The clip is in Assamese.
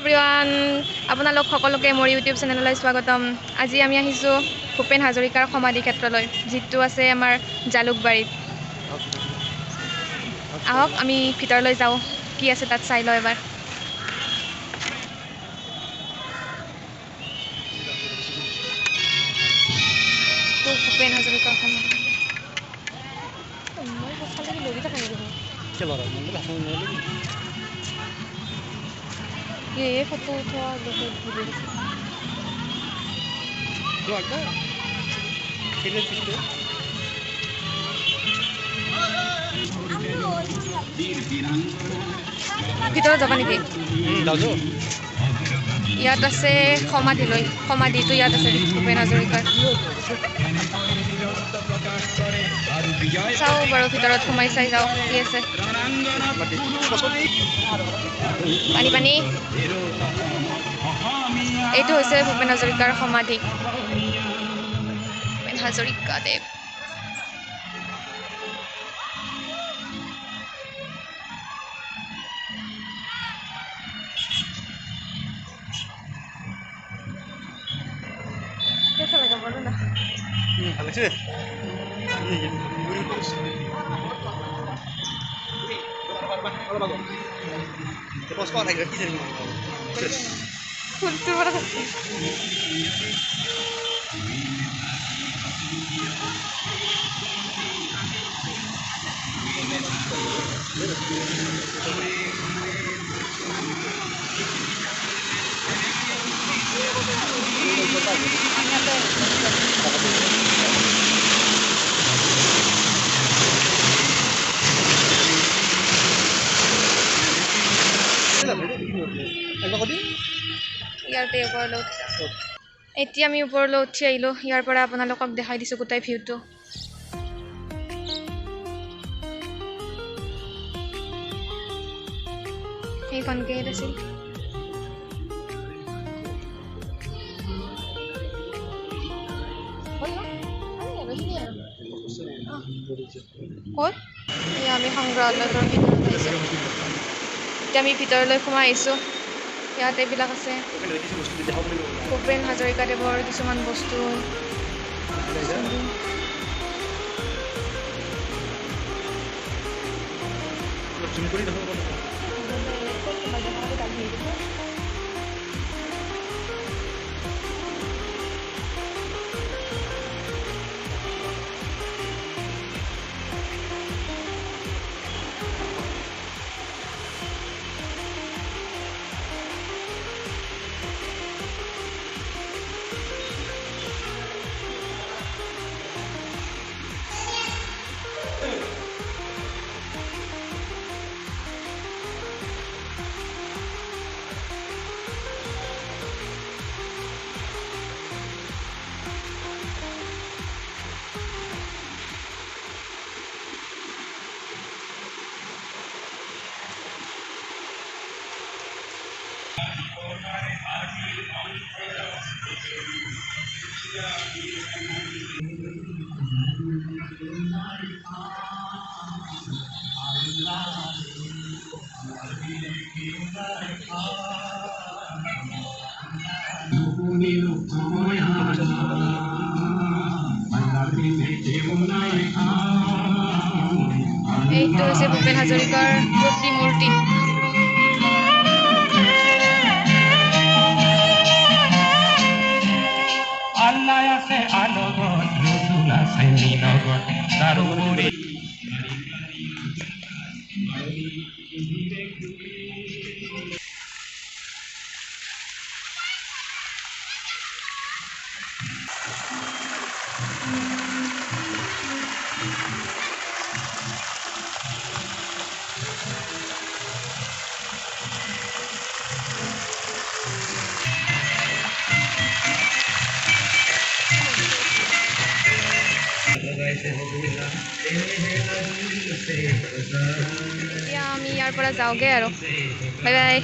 এভৰিৱান আপোনালোক সকলোকে মোৰ ইউটিউব চেনেললৈ স্বাগতম। আজি আমি আহিছোঁ ভূপেন হাজৰিকাৰ সমাধি ক্ষেত্ৰলৈ, যিটো আছে আমাৰ জালুকবাৰীত। আহক আমি ভিতৰলৈ যাওঁ, কি আছে তাত চাই লওঁ এবাৰ। ভূপেন হাজৰিকাৰ সমাধি ये फोटो उठा बहुत भूल ভিতৰত যাবা নেকি? ইয়াত আছে সমাধিলৈ, সমাধিটো ইয়াত আছে ভূপেন হাজৰিকাৰ। চাওঁ বাৰু ভিতৰত সোমাই চাই যাওঁ কি আছে। পানী পানী এইটো হৈছে ভূপেন হাজৰিকাৰ সমাধি। ভূপেন হাজৰিকাদেৱ। कैसा लगा बोलो ना? अच्छे ইয়াতে ওপৰলৈ এতিয়া আমি ওপৰলৈ উঠি আহিলোঁ। ইয়াৰ পৰা আপোনালোকক দেখাই দিছোঁ গোটেই ভিউটো। সেইখন গেট আছিল। ক'ত? এয়া আমি সংগ্ৰহালয়ৰ ভিতৰত আহিছোঁ। এতিয়া আমি ভিতৰলৈ সোমাই আহিছোঁ। ইয়াত এইবিলাক আছে ভূপেন হাজৰিকাদেৱৰ কিছুমান বস্তু। এইটো হৈছে ভূপেন হাজৰিকাৰ প্ৰতিমূৰ্তি। আল্লাহ আছে আনগত, ৰসুল আছে নিনগত, তাৰ উপৰে এতিয়া আমি ইয়াৰ পৰা যাওঁগৈ আৰু। Bye bye.